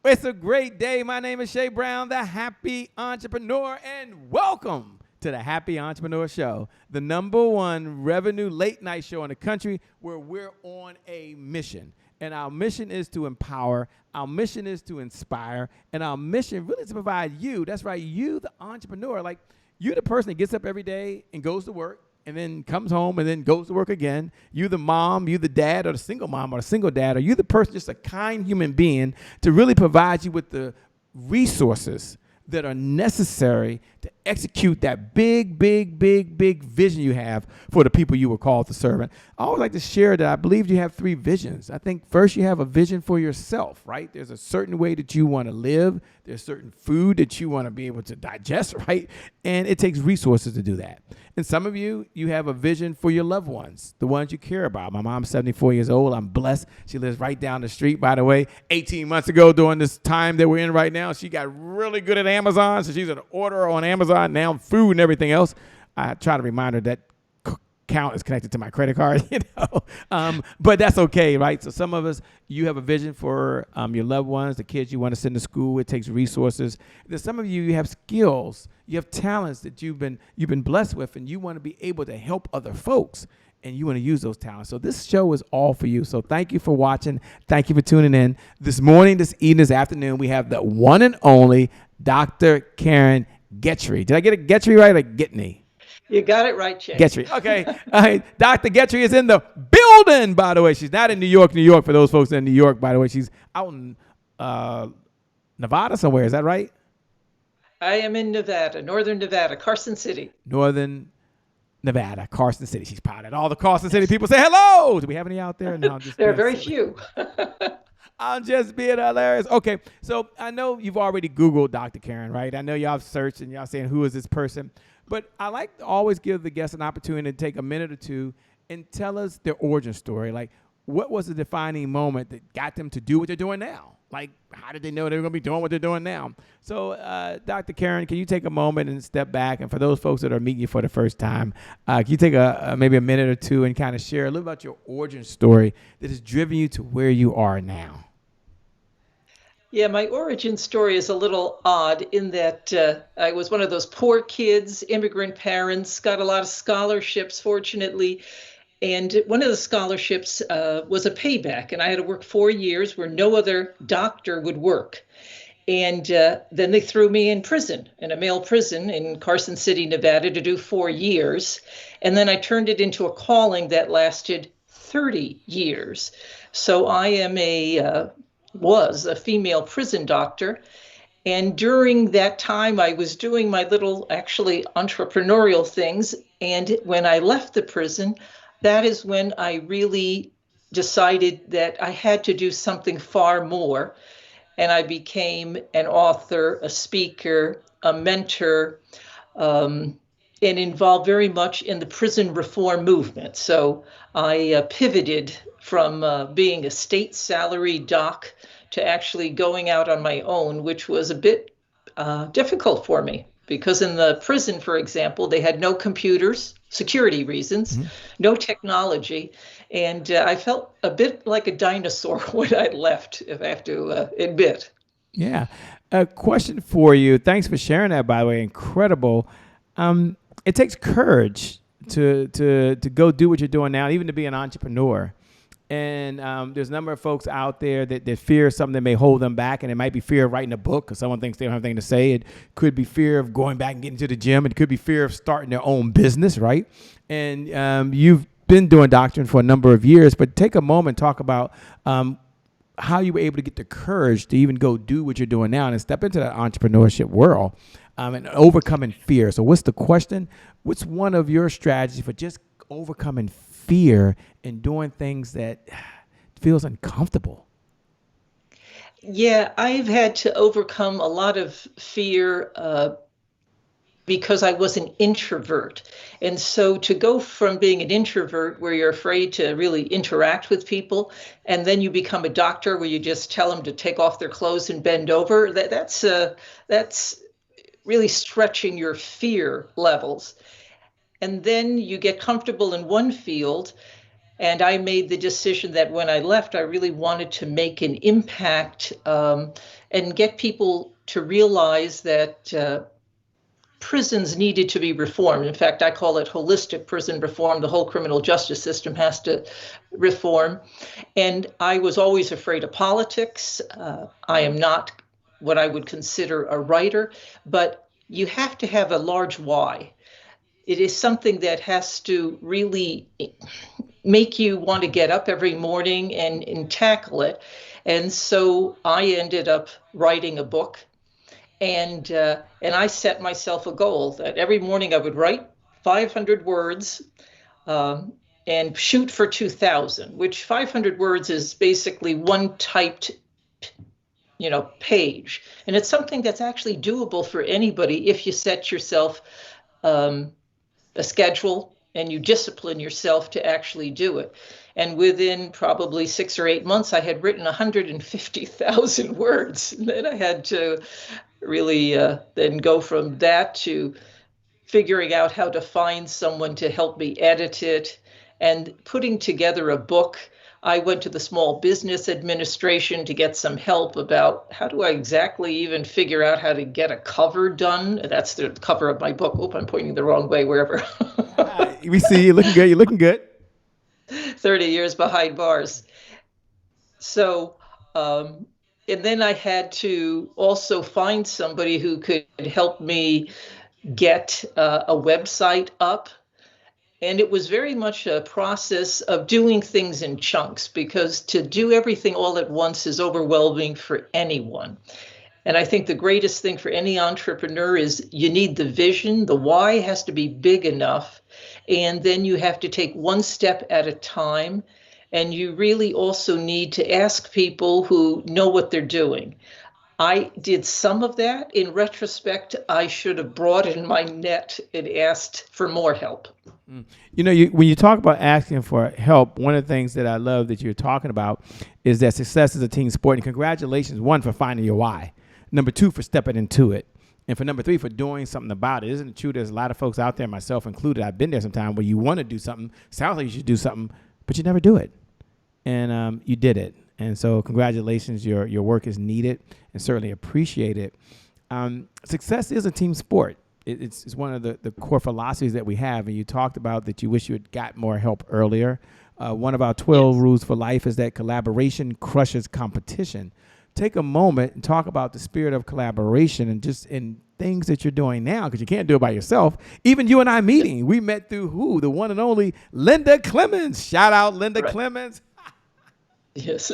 It's a great day. My name is Shay Brown, the Happy Entrepreneur, and welcome to the Happy Entrepreneur Show, the #1 revenue late night show in the country where we're on a mission. And our mission is to empower, our mission is to inspire, and our mission really is to provide you, that's right, you, the entrepreneur, like you, the person that gets up every day and goes to work, and then comes home and then goes to work again. You the mom, you the dad, or the single mom, or the single dad, or you the person, just a kind human being to really provide you with the resources that are necessary to execute that big vision you have for the people you were called to serve. And I always like to share that I believe you have 3 visions. I think first you have a vision for yourself, right? There's a certain way that you want to live. There's certain food that you want to be able to digest, right? And it takes resources to do that. And some of you, you have a vision for your loved ones, the ones you care about. My mom's 74 years old. I'm blessed. She lives right down the street, by the way. 18 months ago, during this time that we're in right now, she got really good at Amazon. So she's an orderer on Amazon now, food and everything else. I try to remind her that account is connected to my credit card, but that's okay, right? So some of us, you have a vision for your loved ones, the kids you want to send to school. It takes resources. There's some of you, you have skills, you have talents that you've been blessed with, and you want to be able to help other folks, and you want to use those talents. So this show is all for you. So thank you for watching. Thank you for tuning in. This morning, this evening, this afternoon, we have the one and only Dr. Karen Gedney. Did I get it Gedney right or Gedney? You got it right, Jay. Gedney. Okay. All right. Dr. Gedney is in the building, by the way. She's not in New York, for those folks in New York, by the way. She's out in Nevada somewhere. Is that right? I am in Nevada, northern Nevada, Carson City. Northern Nevada, Carson City. She's proud of all the Carson City people. Say hello. Do we have any out there? No, there are very few. I'm just being hilarious. Okay, so I know you've already Googled Dr. Karen, right? I know y'all have searched and y'all saying, who is this person? But I like to always give the guests an opportunity to take a minute or two and tell us their origin story. Like, what was the defining moment that got them to do what they're doing now? Like, how did they know they were going to be doing what they're doing now? So, Dr. Karen, can you take a moment and step back? And for those folks that are meeting you for the first time, can you take maybe a minute or two and kind of share a little about your origin story that has driven you to where you are now? Yeah, my origin story is a little odd in that I was one of those poor kids, immigrant parents, got a lot of scholarships, fortunately. And one of the scholarships was a payback. And I had to work 4 years where no other doctor would work. And then they threw me in prison, in a male prison in Carson City, Nevada, to do 4 years. And then I turned it into a calling that lasted 30 years. So I am was a female prison doctor. And during that time, I was doing my little, actually, entrepreneurial things. And when I left the prison, that is when I really decided that I had to do something far more. And I became an author, a speaker, a mentor, and involved very much in the prison reform movement. So I pivoted from being a state salary doc to actually going out on my own, which was a bit difficult for me because in the prison, for example, they had no computers, security reasons, no technology. And I felt a bit like a dinosaur when I left, if I have to admit. Yeah. A question for you. Thanks for sharing that, by the way. Incredible. It takes courage to go do what you're doing now, even to be an entrepreneur. And there's a number of folks out there that fear something that may hold them back. And it might be fear of writing a book because someone thinks they don't have anything to say. It could be fear of going back and getting to the gym. It could be fear of starting their own business, right? And you've been doing doctoring for a number of years. But take a moment, talk about how you were able to get the courage to even go do what you're doing now and step into that entrepreneurship world and overcoming fear. So what's the question? What's one of your strategies for just overcoming fear and doing things that feels uncomfortable? Yeah, I've had to overcome a lot of fear because I was an introvert. And so to go from being an introvert where you're afraid to really interact with people, and then you become a doctor where you just tell them to take off their clothes and bend over, that's really stretching your fear levels. And then you get comfortable in one field, And I made the decision that when I left, I really wanted to make an impact and get people to realize that prisons needed to be reformed. In fact, I call it holistic prison reform. The whole criminal justice system has to reform. And I was always afraid of politics. I am not what I would consider a writer, but you have to have a large why. It is something that has to really make you want to get up every morning and tackle it. And so I ended up writing a book. And I set myself a goal that every morning I would write 500 words and shoot for 2,000, which 500 words is basically one typed, page. And it's something that's actually doable for anybody if you set yourself a schedule and you discipline yourself to actually do it. And within probably 6 or 8 months, I had written 150,000 words. And then I had to really then go from that to figuring out how to find someone to help me edit it and putting together a book. I went to the Small Business Administration to get some help about how do I exactly even figure out how to get a cover done. That's the cover of my book. I'm pointing the wrong way, wherever. We see you looking good. You're looking good. 30 years behind bars. So, and then I had to also find somebody who could help me get a website up. And it was very much a process of doing things in chunks, because to do everything all at once is overwhelming for anyone. And I think the greatest thing for any entrepreneur is you need the vision. The why has to be big enough. And then you have to take one step at a time. And you really also need to ask people who know what they're doing. I did some of that. In retrospect, I should have broadened my net and asked for more help. When you talk about asking for help, one of the things that I love that you're talking about is that success is a team sport. And congratulations, one, for finding your why. Number two, for stepping into it. And for number three, for doing something about it. Isn't it true there's a lot of folks out there, myself included, I've been there sometime, where you want to do something, sounds like you should do something, but you never do it. And you did it. And so congratulations, your work is needed and certainly appreciated. Success is a team sport. It's one of the core philosophies that we have. And you talked about that you wish you had got more help earlier. One of our 12 rules for life is that collaboration crushes competition. Take a moment and talk about the spirit of collaboration and just in things that you're doing now, because you can't do it by yourself. Even you and I meeting, we met through who? The one and only Linda Clemens. Shout out Linda Clemens. Yes.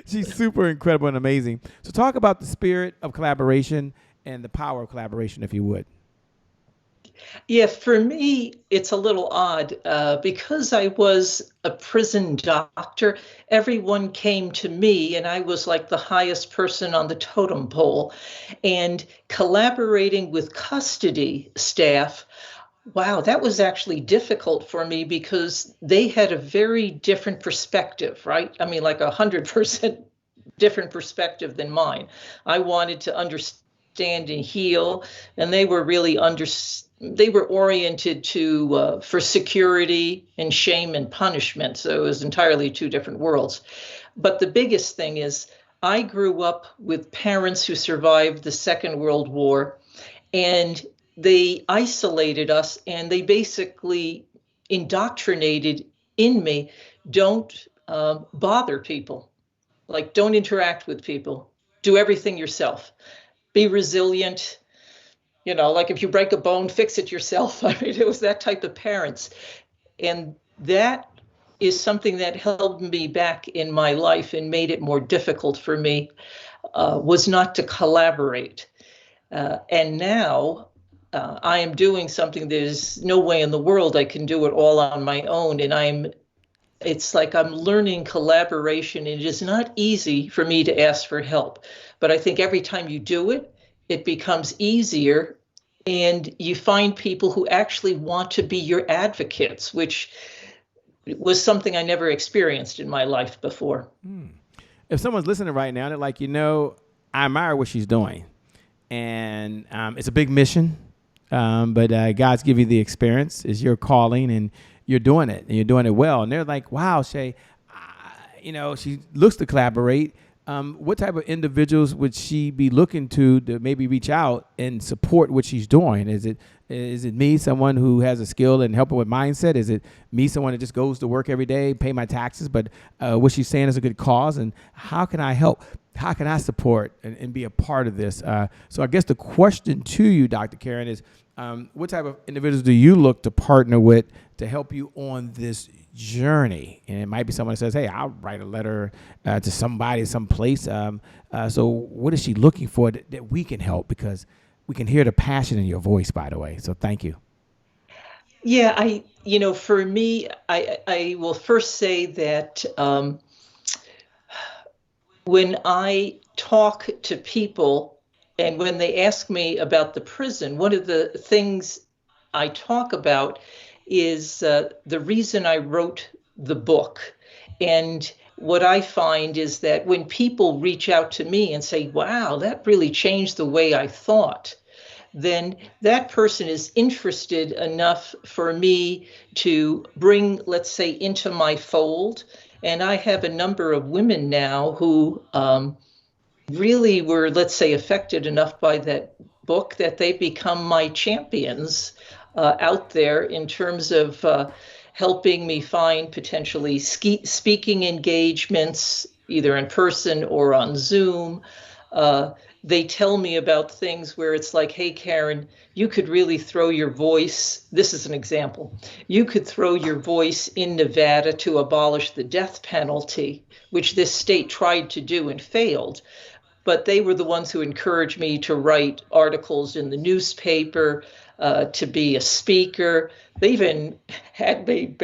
She's super incredible and amazing. So talk about the spirit of collaboration and the power of collaboration, if you would. Yeah, for me, it's a little odd because I was a prison doctor. Everyone came to me and I was like the highest person on the totem pole. And collaborating with custody staff, wow, that was actually difficult for me because they had a very different perspective, right? I mean, like 100% different perspective than mine. I wanted to understand and heal, and they were really they were oriented to for security and shame and punishment. So it was entirely two different worlds. But the biggest thing is I grew up with parents who survived the Second World War, and they isolated us, and they basically indoctrinated in me, don't bother people. Like, don't interact with people. Do everything yourself. Be resilient. Like if you break a bone, fix it yourself. I mean, it was that type of parents. And that is something that held me back in my life and made it more difficult for me, was not to collaborate. And now I am doing something there's no way in the world I can do it all on my own. And it's like I'm learning collaboration. It is not easy for me to ask for help. But I think every time you do it, it becomes easier. And you find people who actually want to be your advocates, which was something I never experienced in my life before. If someone's listening right now, they're like, I admire what she's doing. And it's a big mission, but God's given you the experience. It's your calling, and you're doing it and you're doing it well. And they're like, wow, Shay, she looks to collaborate. What type of individuals would she be looking to maybe reach out and support what she's doing? Is it me, someone who has a skill and help her with mindset? Is it me, someone that just goes to work every day, pay my taxes, but what she's saying is a good cause? And how can I help? How can I support and be a part of this? So I guess the question to you, Dr. Karen, is what type of individuals do you look to partner with to help you on this journey? And it might be someone that says, hey, I'll write a letter to somebody, someplace. So what is she looking for that we can help? Because we can hear the passion in your voice, by the way. So thank you. Yeah, for me, I will first say that when I talk to people and when they ask me about the prison, one of the things I talk about is the reason I wrote the book. And what I find is that when people reach out to me and say, wow, that really changed the way I thought, then that person is interested enough for me to bring, let's say, into my fold. And I have a number of women now who really were, let's say, affected enough by that book that they become my champions out there in terms of helping me find potentially speaking engagements, either in person or on Zoom. They tell me about things where it's like, hey, Karen, you could really throw your voice. This is an example. You could throw your voice in Nevada to abolish the death penalty, which this state tried to do and failed. But they were the ones who encouraged me to write articles in the newspaper, to be a speaker. They even had me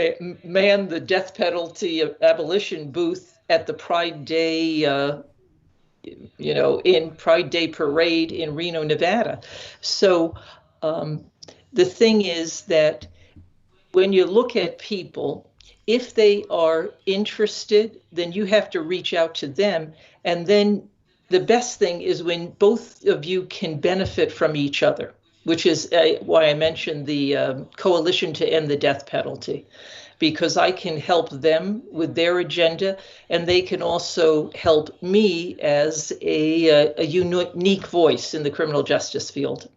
man the death penalty abolition booth at the Pride Day, in Pride Day parade in Reno, Nevada. So the thing is that when you look at people, if they are interested, then you have to reach out to them. And then the best thing is when both of you can benefit from each other, which is why I mentioned the Coalition to End the Death Penalty, because I can help them with their agenda, and they can also help me as a unique voice in the criminal justice field.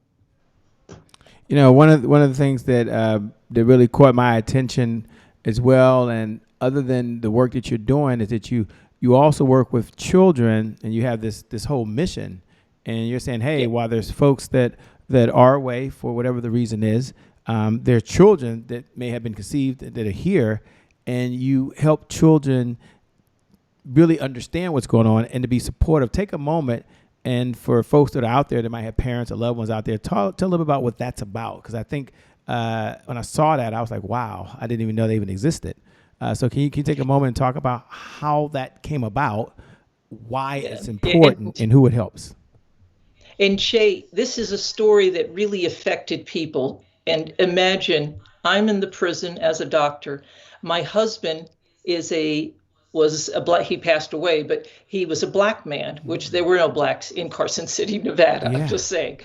One of the things that really caught my attention as well, and other than the work that you're doing, is that you also work with children, and you have this whole mission, and you're saying, hey, while there's folks that are away for whatever the reason is, there are children that may have been conceived that are here, and you help children really understand what's going on and to be supportive. Take a moment, and for folks that are out there that might have parents or loved ones out there, tell a little bit about what that's about. Because I think when I saw that, I was like, wow, I didn't even know they even existed. So can you take a moment and talk about how that came about, why it's important, and who it helps? And Shay, this is a story that really affected people. And imagine I'm in the prison as a doctor. My husband was a black, he passed away, but he was a black man, which there were no blacks in Carson City, Nevada. Yeah. I'm just saying.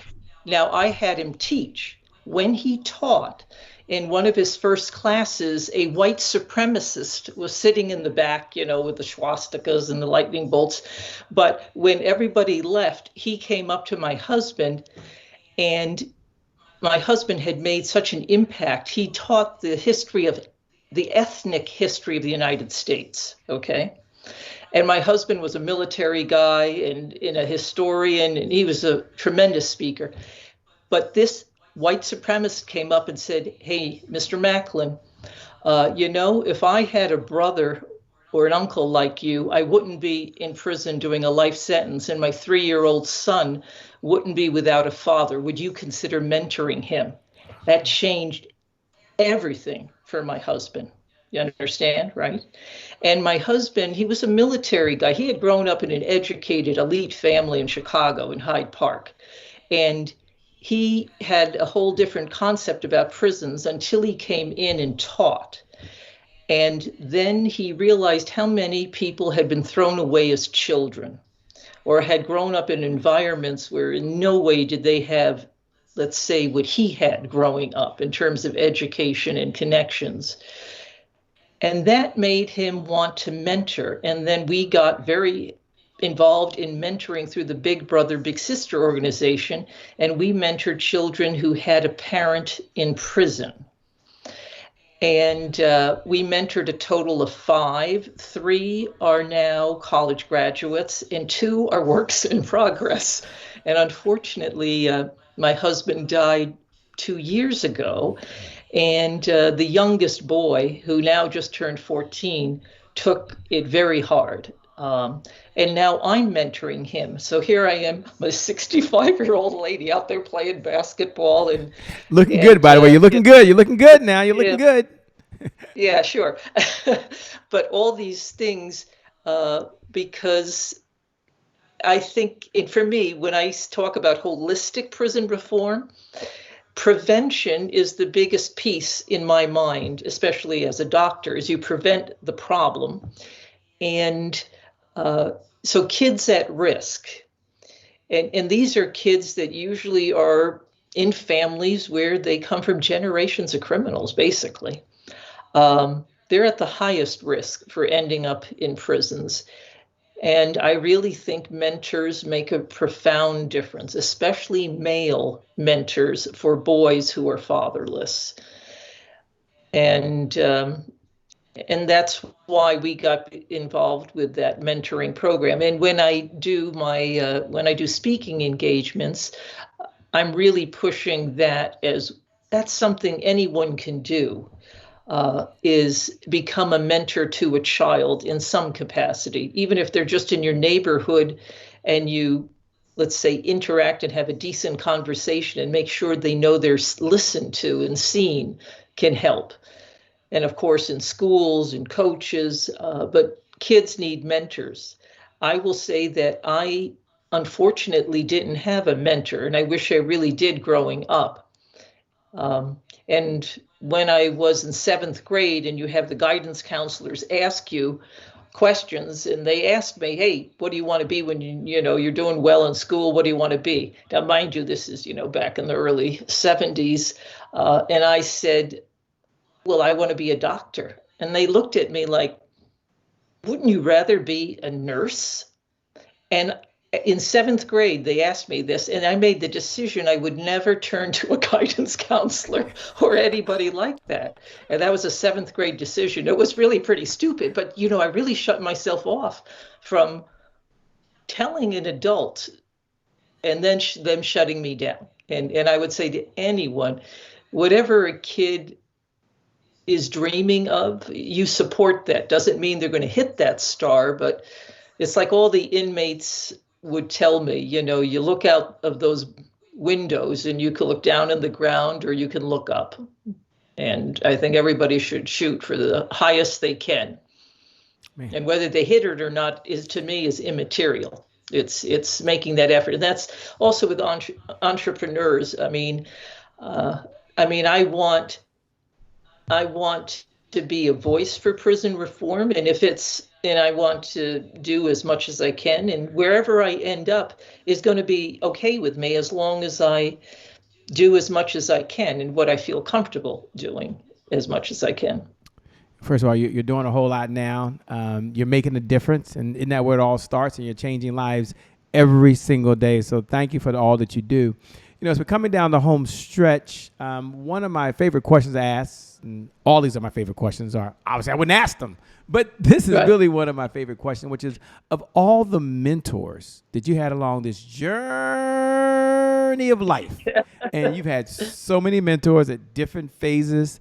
Now I had him teach. When he taught, in one of his first classes, a white supremacist was sitting in the back, with the swastikas and the lightning bolts. But when everybody left, he came up to my husband, and my husband had made such an impact. He taught the ethnic history of the United States, okay? And my husband was a military guy and a historian, and he was a tremendous speaker. But this white supremacist came up and said, hey, Mr. Macklin, if I had a brother or an uncle like you, I wouldn't be in prison doing a life sentence, and my 3-year-old son wouldn't be without a father. Would you consider mentoring him? That changed everything for my husband. You understand, right? And my husband, he was a military guy. He had grown up in an educated, elite family in Chicago, in Hyde Park. And he had a whole different concept about prisons until he came in and taught. And then he realized how many people had been thrown away as children or had grown up in environments where in no way did they have let's say, what he had growing up in terms of education and connections. And that made him want to mentor. And then we got very involved in mentoring through the Big Brother, Big Sister organization. And we mentored children who had a parent in prison. And we mentored a total of 5. 3 are now college graduates, and 2 are works in progress. And unfortunately, my husband died 2 years ago. And the youngest boy, who now just turned 14, took it very hard. And now I'm mentoring him. So here I am, I'm a 65-year-old lady out there playing basketball and looking good, by the way. You're looking good. You're looking good now. You're looking good. Yeah, sure. But all these things, because I think, and for me, when I talk about holistic prison reform, prevention is the biggest piece in my mind, especially as a doctor, is you prevent the problem. And so kids at risk, and these are kids that usually are in families where they come from generations of criminals, basically. They're at the highest risk for ending up in prisons. And I really think mentors make a profound difference, especially male mentors for boys who are fatherless. And that's why we got involved with that mentoring program. And when I do speaking engagements, I'm really pushing that as that's something anyone can do. Is become a mentor to a child in some capacity, even if they're just in your neighborhood and you, let's say, interact and have a decent conversation and make sure they know they're listened to and seen can help. And of course, in schools and coaches, but kids need mentors. I will say that I unfortunately didn't have a mentor, and I wish I really did growing up. And when I was in 7th grade and you have the guidance counselors ask you questions, and they asked me, hey, what do you want to be when you're doing well in school? What do you want to be? Now, mind you, this is, back in the early 70s. And I said, well, I want to be a doctor. And they looked at me like, wouldn't you rather be a nurse? And in 7th grade, they asked me this, and I made the decision I would never turn to a guidance counselor or anybody like that. And that was a 7th grade decision. It was really pretty stupid, but, I really shut myself off from telling an adult and then them shutting me down. And I would say to anyone, whatever a kid is dreaming of, you support that. Doesn't mean they're going to hit that star, but it's like all the inmates would tell me, you look out of those windows and you can look down in the ground or you can look up. And I think everybody should shoot for the highest they can. Man. And whether they hit it or not to me is immaterial. It's making that effort. And that's also with entrepreneurs. I want to be a voice for prison reform. And I want to do as much as I can. And wherever I end up is going to be okay with me as long as I do as much as I can and what I feel comfortable doing as much as I can. First of all, you're doing a whole lot now. You're making a difference. And isn't that where it all starts? And you're changing lives every single day. So thank you for all that you do. As we're coming down the home stretch, one of my favorite questions I ask, and all these are my favorite questions, are obviously I wouldn't ask them, but this is really one of my favorite questions, which is, of all the mentors that you had along this journey of life, and you've had so many mentors at different phases,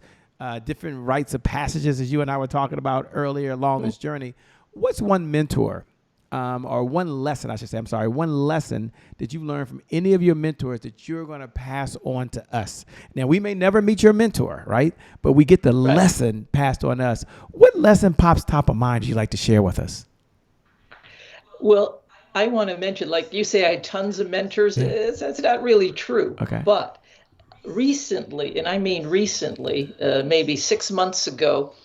different rites of passages, as you and I were talking about earlier along this journey, what's one mentor or one lesson that you've learned from any of your mentors that you're going to pass on to us? Now, we may never meet your mentor, right? But we get the lesson passed on us. What lesson pops top of mind you'd like to share with us? Well, I want to mention, like you say, I had tons of mentors. Yeah. That's not really true. Okay. But recently, and I mean recently, maybe 6 months ago,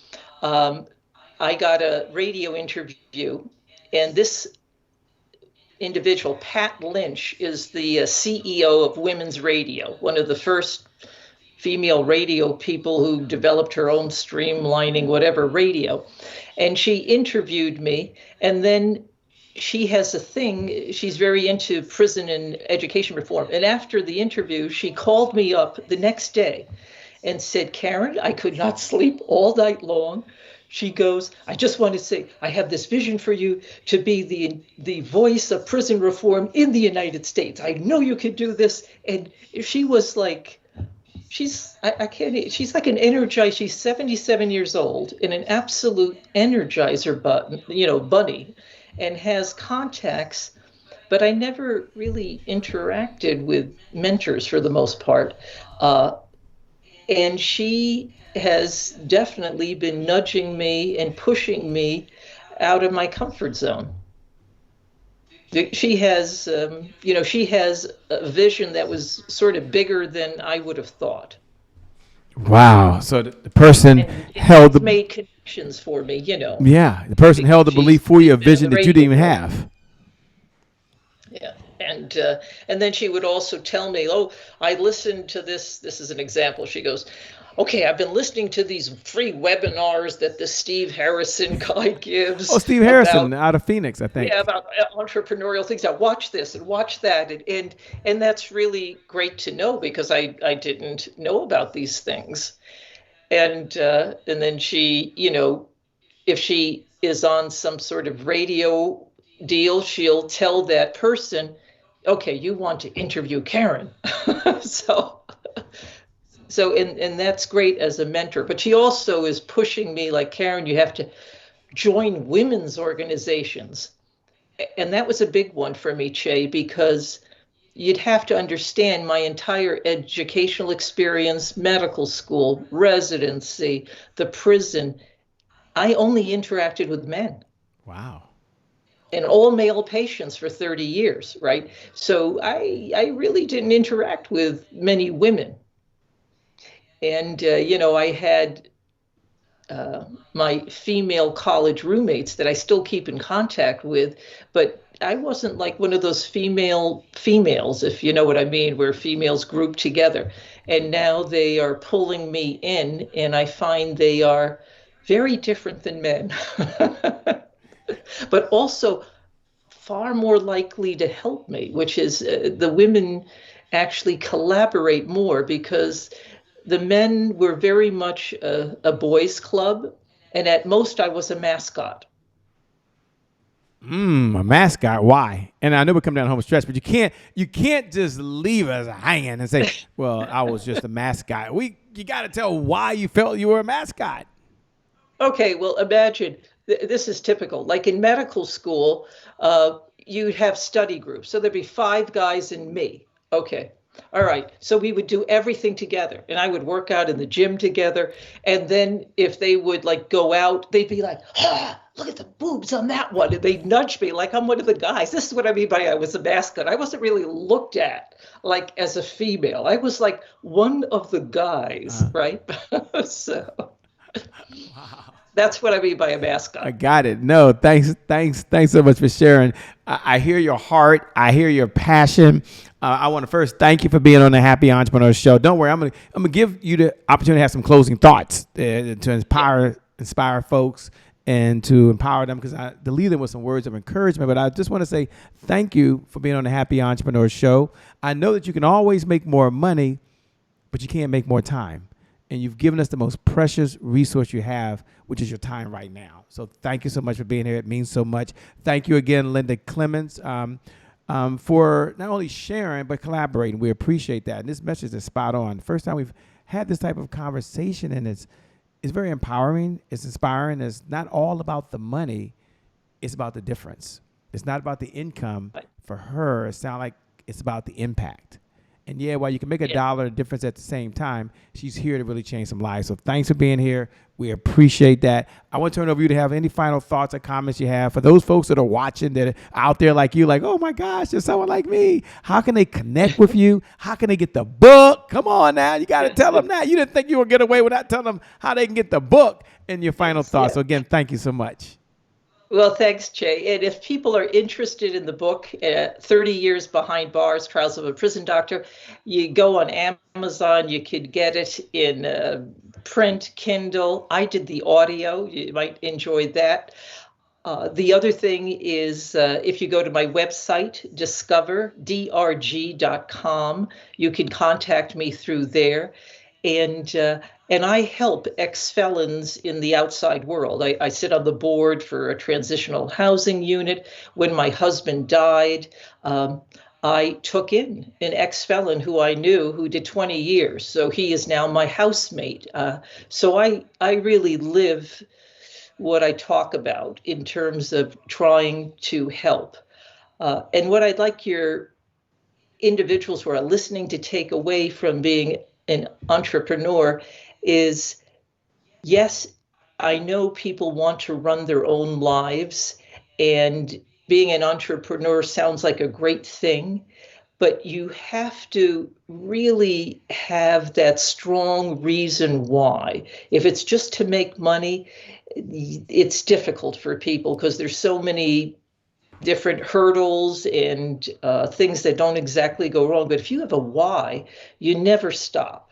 I got a radio interview. And this individual. Pat Lynch is the CEO of Women's Radio, one of the first female radio people who developed her own streamlining, whatever radio. And she interviewed me, and then she has a thing, she's very into prison and education reform. And after the interview, she called me up the next day and said, Karen, I could not sleep all night long. She goes, I just want to say, I have this vision for you to be the voice of prison reform in the United States. I know you could do this. And she was like, she's like an energizer. She's 77 years old and an absolute energizer bunny, and has contacts. But I never really interacted with mentors for the most part. And she has definitely been nudging me and pushing me out of my comfort zone. She has, she has a vision that was sort of bigger than I would have thought. Wow. So the person made connections for me, Yeah, the person held the belief for you, a vision that you didn't even have. Yeah. And then she would also tell me, oh, I listened to this. This is an example. She goes, okay, I've been listening to these free webinars that the Steve Harrison guy gives. Oh, Steve Harrison out of Phoenix, I think. Yeah, about entrepreneurial things. I watch this and watch that. And that's really great to know, because I didn't know about these things. And then she, if she is on some sort of radio deal, she'll tell that person, okay, you want to interview Karen. So that's great as a mentor. But she also is pushing me like, Karen, you have to join women's organizations. And that was a big one for me, Che, because you'd have to understand my entire educational experience, medical school, residency, the prison. I only interacted with men. Wow. And all male patients for 30 years, right? So I really didn't interact with many women. And, I had my female college roommates that I still keep in contact with, but I wasn't like one of those females, if you know what I mean, where females group together. And now they are pulling me in, and I find they are very different than men. But also far more likely to help me, which is the women actually collaborate more, because the men were very much a boys' club, and at most I was a mascot. A mascot? Why? And I know we come down home stretch, but you can't just leave us hanging and say, well, I was just a mascot. You got to tell why you felt you were a mascot. Okay, well, imagine. This is typical. Like in medical school, you'd have study groups. So there'd be 5 guys and me. Okay. All right. So we would do everything together, and I would work out in the gym together. And then if they would go out, they'd be like, look at the boobs on that one. And they'd nudge me like I'm one of the guys. This is what I mean by I was a mascot. I wasn't really looked at like as a female. I was like one of the guys, right? So. Wow. That's what I mean by a mascot. I got it. No, thanks so much for sharing. I hear your heart. I hear your passion. I want to first thank you for being on the Happy Entrepreneur Show. Don't worry, I'm gonna give you the opportunity to have some closing thoughts to inspire folks and to empower them, because to leave them with some words of encouragement. But I just want to say thank you for being on the Happy Entrepreneur Show. I know that you can always make more money, but you can't make more time. And you've given us the most precious resource you have, which is your time right now. So thank you so much for being here. It means so much. Thank you again, Linda Clements, for not only sharing, but collaborating. We appreciate that. And this message is spot on. The first time we've had this type of conversation, and it's very empowering. It's inspiring. It's not all about the money. It's about the difference. It's not about the income. For her, it sounds like it's about the impact. And yeah, while you can make a dollar difference at the same time, she's here to really change some lives. So thanks for being here. We appreciate that. I want to turn it over to you to have any final thoughts or comments you have for those folks that are watching, that are out there like you, like, oh my gosh, there's someone like me. How can they connect with you? How can they get the book? Come on now. You got to tell them that. You didn't think you would get away without telling them how they can get the book, and your final thoughts. So again, thank you so much. Well, thanks, Jay. And if people are interested in the book, 30 Years Behind Bars, Trials of a Prison Doctor, you go on Amazon. You could get it in print, Kindle. I did the audio. You might enjoy that. The other thing is if you go to my website, discoverdrg.com, you can contact me through there. And and I help ex-felons in the outside world. I sit on the board for a transitional housing unit. When my husband died, I took in an ex-felon who I knew who did 20 years. So he is now my housemate. So I really live what I talk about in terms of trying to help. And what I'd like your individuals who are listening to take away from being an entrepreneur is, yes, I know people want to run their own lives, and being an entrepreneur sounds like a great thing, but you have to really have that strong reason why. If it's just to make money, it's difficult for people because there's so many different hurdles and things that don't exactly go wrong. But if you have a why, you never stop.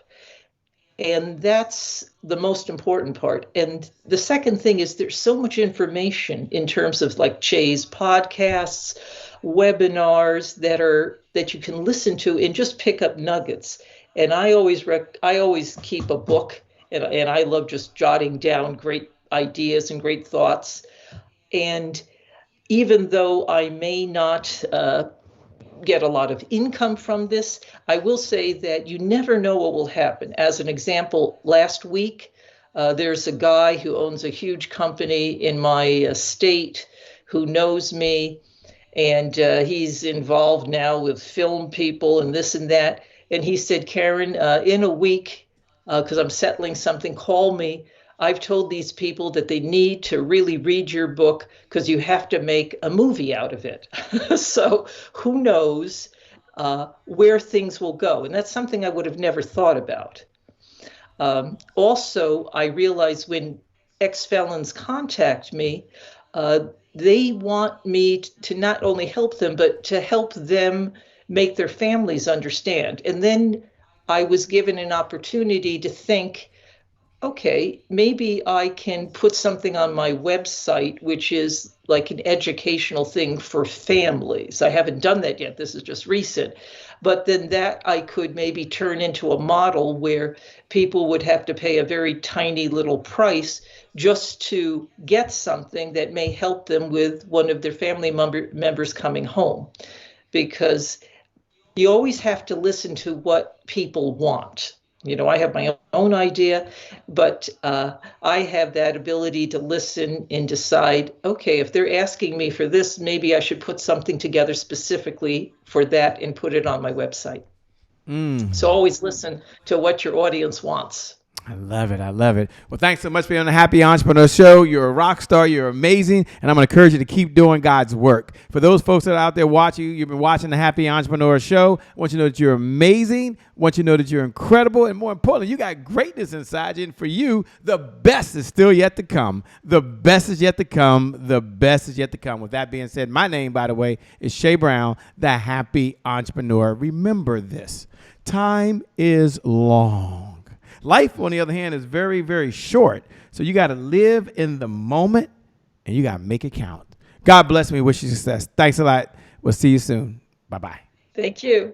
And that's the most important part. And the second thing is there's so much information in terms of like Jay's podcasts, webinars that you can listen to and just pick up nuggets. And I always keep a book, and I love just jotting down great ideas and great thoughts. And even though I may not get a lot of income from this, I will say that you never know what will happen. As an example, last week, there's a guy who owns a huge company in my state who knows me, and he's involved now with film people and this and that. And he said, Karen, in a week, because I'm settling something, call me. I've told these people that they need to really read your book because you have to make a movie out of it. So who knows where things will go? And that's something I would have never thought about. Also, I realize when ex-felons contact me, they want me to not only help them, but to help them make their families understand. And then I was given an opportunity to think, okay, maybe I can put something on my website, which is like an educational thing for families. I haven't done that yet. This is just recent. But then that I could maybe turn into a model where people would have to pay a very tiny little price just to get something that may help them with one of their family members coming home. Because you always have to listen to what people want. You know, I have my own idea, but I have that ability to listen and decide, okay, if they're asking me for this, maybe I should put something together specifically for that and put it on my website. So always listen to what your audience wants. I love it. I love it. Well, thanks so much for being on the Happy Entrepreneur Show. You're a rock star. You're amazing. And I'm going to encourage you to keep doing God's work. For those folks that are out there watching, you've been watching the Happy Entrepreneur Show. I want you to know that you're amazing. I want you to know that you're incredible. And more importantly, you got greatness inside you. And for you, the best is still yet to come. The best is yet to come. The best is yet to come. With that being said, my name, by the way, is Shay Brown, the Happy Entrepreneur. Remember this. Time is long. Life, on the other hand, is very, very short. So you got to live in the moment and you got to make it count. God bless me. Wish you success. Thanks a lot. We'll see you soon. Bye-bye. Thank you.